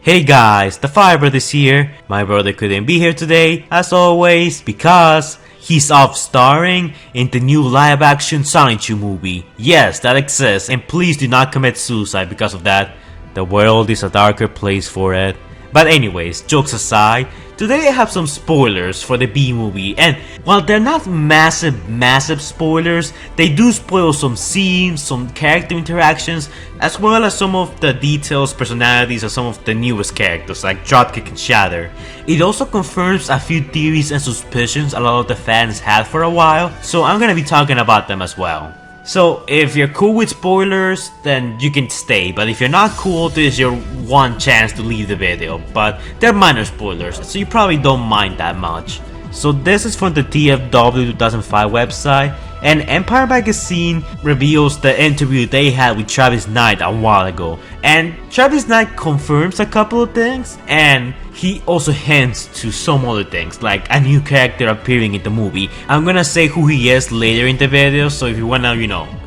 Hey guys, the Fire Brothers here. My brother couldn't be here today, as always, because he's off starring in the new live-action Sonic 2 movie. Yes, that exists, and please do not commit suicide because of that. The world is a darker place for it. But anyways, jokes aside, today I have some spoilers for the B movie, and while they're not massive spoilers, they do spoil some scenes, some character interactions, as well as some of the details, personalities of some of the newest characters like Dropkick and Shatter. It also confirms a few theories and suspicions a lot of the fans had for a while, so I'm gonna be talking about them as well. So if you're cool with spoilers, then you can stay, but if you're not cool, this is your one chance to leave the video, but they're minor spoilers, so you probably don't mind that much. So this is from the TFW 2005 website, and Empire Magazine reveals the interview they had with Travis Knight a while ago, and Travis Knight confirms a couple of things, and he also hints to some other things, like a new character appearing in the movie. I'm gonna say who he is later in the video, so if you wanna,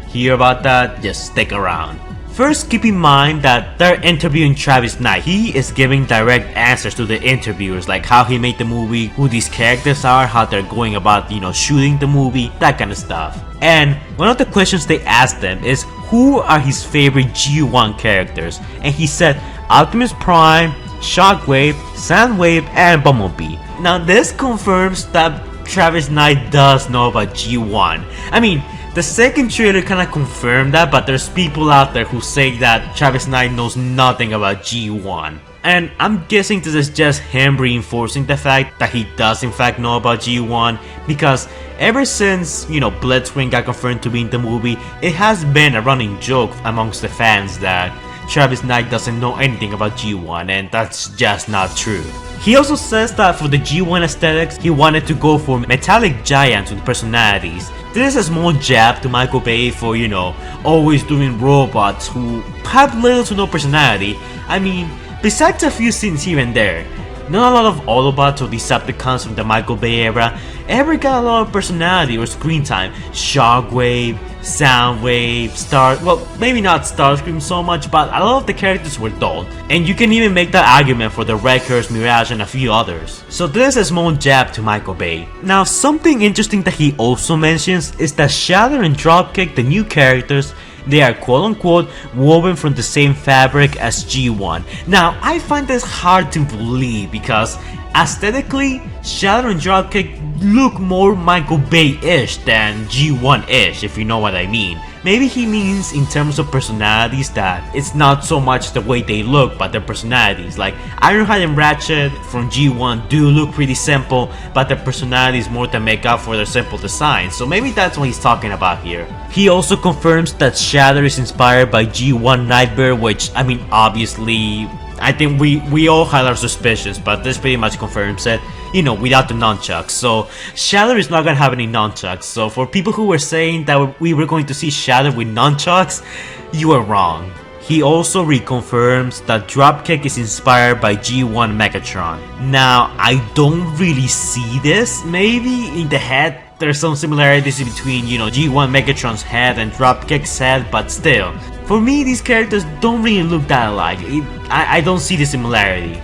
hear about that, just stick around. First, keep in mind that they're interviewing Travis Knight. He is giving direct answers to the interviewers, like how he made the movie, who these characters are, how they're going about, shooting the movie, that kind of stuff. And one of the questions they asked them is, who are his favorite G1 characters? And he said Optimus Prime, Shockwave, Soundwave, and Bumblebee. Now this confirms that Travis Knight does know about G1. I mean, the second trailer kinda confirmed that, but there's people out there who say that Travis Knight knows nothing about G1. And I'm guessing this is just him reinforcing the fact that he does in fact know about G1, because ever since, Blitzwing got confirmed to be in the movie, it has been a running joke amongst the fans that Travis Knight doesn't know anything about G1, and that's just not true. He also says that for the G1 aesthetics, he wanted to go for metallic giants with personalities. This is a small jab to Michael Bay for, always doing robots who have little to no personality. I mean, besides a few scenes here and there, not a lot of Autobots or Decepticons from the Michael Bay era ever got a lot of personality or screen time. Shockwave, Soundwave, well, maybe not Starscream so much, but a lot of the characters were dull. And you can even make that argument for the Wreckers, Mirage, and a few others. So this is a small jab to Michael Bay. Now, something interesting that he also mentions is that Shatter and Dropkick, the new characters, they are quote-unquote woven from the same fabric as G1. Now, I find this hard to believe because aesthetically, Shatter and Dropkick look more Michael Bay-ish than G1-ish, if you know what I mean. Maybe he means in terms of personalities that it's not so much the way they look, but their personalities. Like Ironhide and Ratchet from G1 do look pretty simple, but their personalities more than make up for their simple design. So maybe that's what he's talking about here. He also confirms that Shatter is inspired by G1 Nightmare, which, I mean, obviously, I think we all had our suspicions, but this pretty much confirms it, without the nunchucks. So Shatter is not gonna have any nunchucks. So for people who were saying that we were going to see Shatter with nunchucks, you are wrong. He also reconfirms that Dropkick is inspired by G1 Megatron. Now, I don't really see this. Maybe in the head there's some similarities between, G1 Megatron's head and Dropkick's head, but still. For me, these characters don't really look that alike. I don't see the similarity.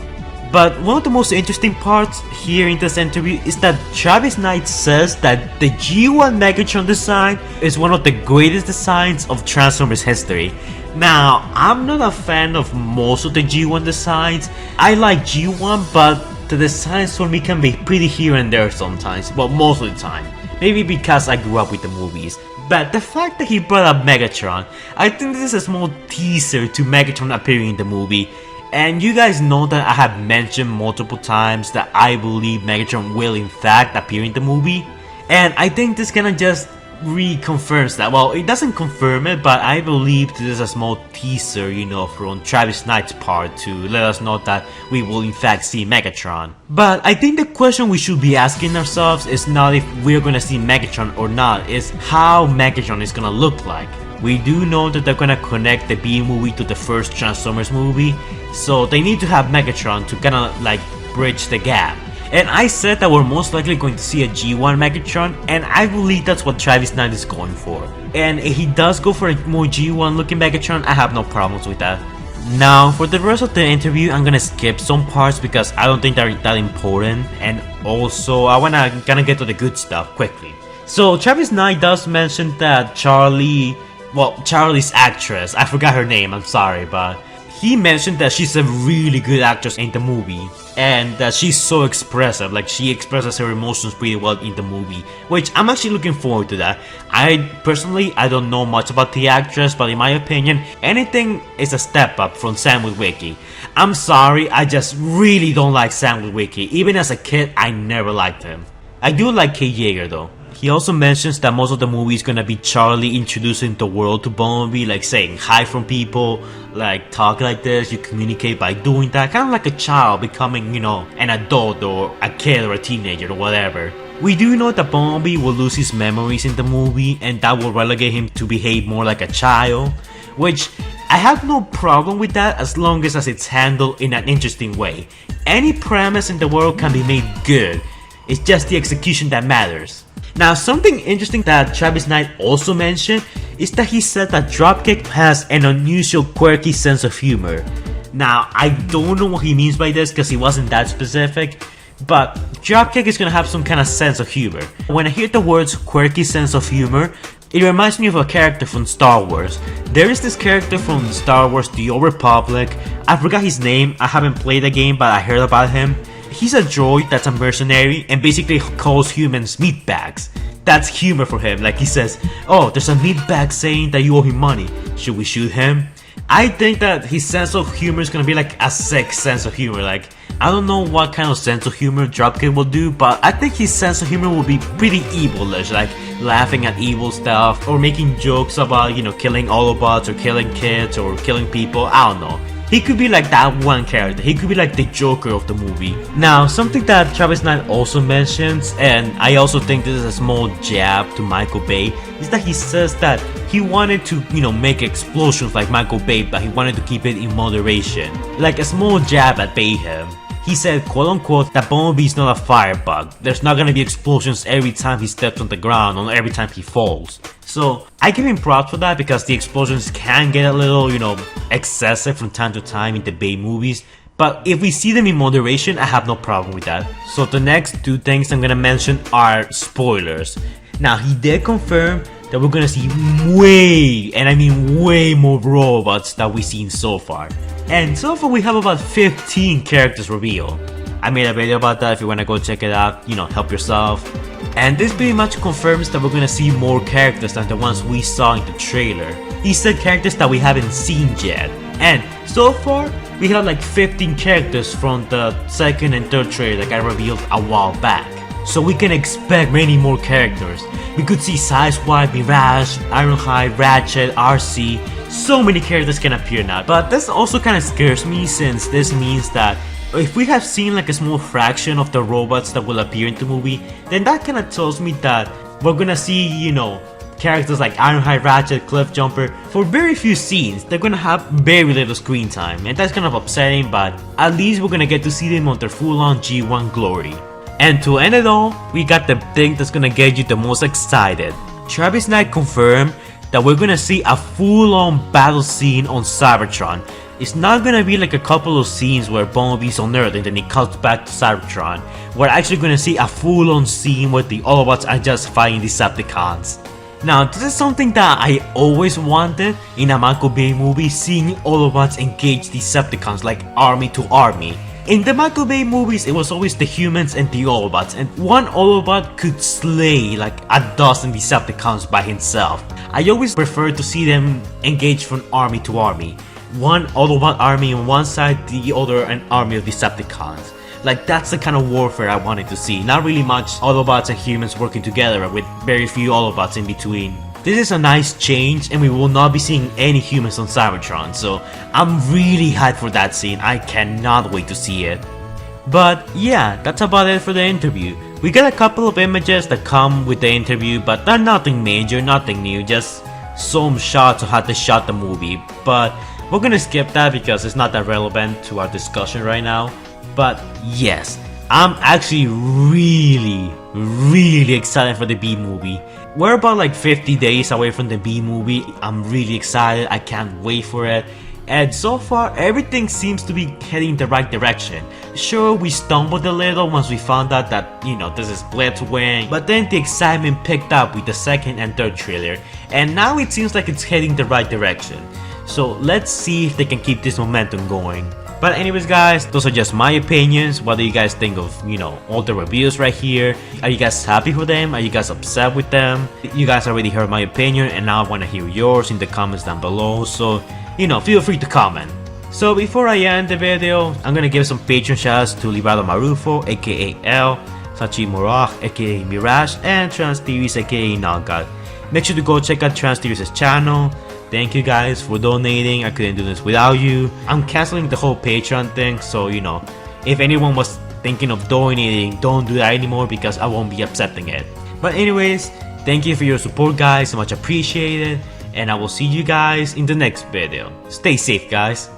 But one of the most interesting parts here in this interview is that Travis Knight says that the G1 Megatron design is one of the greatest designs of Transformers history. Now, I'm not a fan of most of the G1 designs. I like G1, but the designs for me can be pretty here and there sometimes, but most of the time. Maybe because I grew up with the movies. But the fact that he brought up Megatron, I think this is a small teaser to Megatron appearing in the movie. And you guys know that I have mentioned multiple times that I believe Megatron will in fact appear in the movie. And I think this kinda just reconfirms that. Well, it doesn't confirm it, but I believe this is a small teaser, from Travis Knight's part to let us know that we will in fact see Megatron. But I think the question we should be asking ourselves is not if we're gonna see Megatron or not, is how Megatron is gonna look like. We do know that they're gonna connect the B movie to the first Transformers movie, so they need to have Megatron to kinda like bridge the gap. And I said that we're most likely going to see a G1 Megatron, and I believe that's what Travis Knight is going for. And if he does go for a more G1 looking Megatron, I have no problems with that. Now, for the rest of the interview, I'm gonna skip some parts because I don't think they're that important, and also I wanna kinda get to the good stuff quickly. So Travis Knight does mention that Charlie's actress, I forgot her name, I'm sorry, but he mentioned that she's a really good actress in the movie and that she's so expressive, like she expresses her emotions pretty well in the movie, which I'm actually looking forward to that. I don't know much about the actress, but in my opinion, anything is a step up from Sam Witwicky. I'm sorry, I just really don't like Sam Witwicky. Even as a kid, I never liked him. I do like Kate Yeager though. He also mentions that most of the movie is gonna be Charlie introducing the world to Bumblebee, like saying hi from people, like talk like this, you communicate by doing that, kind of like a child becoming, an adult or a kid or a teenager or whatever. We do know that Bumblebee will lose his memories in the movie and that will relegate him to behave more like a child, which I have no problem with that as long as it's handled in an interesting way. Any premise in the world can be made good, it's just the execution that matters. Now, something interesting that Travis Knight also mentioned is that he said that Dropkick has an unusual, quirky sense of humor. Now, I don't know what he means by this because he wasn't that specific, but Dropkick is gonna have some kind of sense of humor. When I hear the words quirky sense of humor, it reminds me of a character from Star Wars. There is this character from Star Wars The Old Republic, I forgot his name, I haven't played the game but I heard about him. He's a droid that's a mercenary and basically calls humans meatbags. That's humor for him, like he says, oh, there's a meatbag saying that you owe him money, should we shoot him? I think that his sense of humor is gonna be like a sick sense of humor, like I don't know what kind of sense of humor Dropkick will do, but I think his sense of humor will be pretty evilish, like laughing at evil stuff or making jokes about, killing Autobots or killing kids or killing people, I don't know. He could be like that one character, he could be like the Joker of the movie. Now, something that Travis Knight also mentions, and I also think this is a small jab to Michael Bay, is that he says that he wanted to, make explosions like Michael Bay, but he wanted to keep it in moderation. Like a small jab at Bayhem. He said, quote unquote, that Bumblebee is not a firebug. There's not gonna be explosions every time he steps on the ground or every time he falls. So I give him props for that because the explosions can get a little, excessive from time to time in the Bay movies. But if we see them in moderation, I have no problem with that. So the next two things I'm gonna mention are spoilers. Now, he did confirm that we're gonna see way, and I mean way more robots that we've seen so far. And so far we have about 15 characters revealed. I made a video about that if you wanna go check it out, help yourself. And this pretty much confirms that we're gonna see more characters than the ones we saw in the trailer. He said characters that we haven't seen yet. And so far, we have like 15 characters from the second and third trailer that I revealed a while back. So we can expect many more characters. We could see Sideswipe, Mirage, Ironhide, Ratchet, RC. So many characters can appear now. But this also kind of scares me since this means that if we have seen like a small fraction of the robots that will appear in the movie, then that kind of tells me that we're gonna see, characters like Ironhide, Ratchet, Cliffjumper for very few scenes. They're gonna have very little screen time, and that's kind of upsetting, but at least we're gonna get to see them on their full-on G1 glory. And to end it all, we got the thing that's gonna get you the most excited. Travis Knight confirmed that we're gonna see a full-on battle scene on Cybertron. It's not gonna be like a couple of scenes where Bumblebee's on Earth and then he cuts back to Cybertron. We're actually gonna see a full-on scene where the Autobots are just fighting Decepticons. Now, this is something that I always wanted in a Michael Bay movie, seeing Autobots engage Decepticons like army to army. In the Michael Bay movies, it was always the humans and the Autobots, and one Autobot could slay like a dozen Decepticons by himself. I always prefer to see them engage from army to army. One Autobot army on one side, the other an army of Decepticons. Like, that's the kind of warfare I wanted to see. Not really much Autobots and humans working together with very few Autobots in between. This is a nice change and we will not be seeing any humans on Cybertron, so I'm really hyped for that scene. I cannot wait to see it. But yeah, that's about it for the interview. We got a couple of images that come with the interview, but they're nothing major, nothing new, just some shots of how they shot the movie. But we're gonna skip that because it's not that relevant to our discussion right now. But yes, I'm actually really excited for the B movie. We're about like 50 days away from the B movie. I'm really excited, I can't wait for it. and so far everything seems to be heading in the right direction. Sure, we stumbled a little once we found out that, you know, this is Blair's wing, but then the excitement picked up with the second and third trailer, and now it seems like it's heading the right direction. So let's see if they can keep this momentum going. But anyways guys, those are just my opinions. What do you guys think of, you know, all the reviews right here? Are you guys happy for them? Are you guys upset with them? You guys already heard my opinion and now I want to hear yours in the comments down below. So, you know, feel free to comment. So before I end the video, I'm gonna give some Patron shoutouts to Librado Marufo, aka L, Sachi Morak, aka Mirage, and Transtheories, aka Nagat. Make sure to go check out Transtheories' channel. Thank you guys for donating. I couldn't do this without you. I'm canceling the whole Patreon thing, so you know, if anyone was thinking of donating, don't do that anymore because I won't be accepting it. But anyways, thank you for your support guys, so much appreciated, and I will see you guys in the next video. Stay safe guys.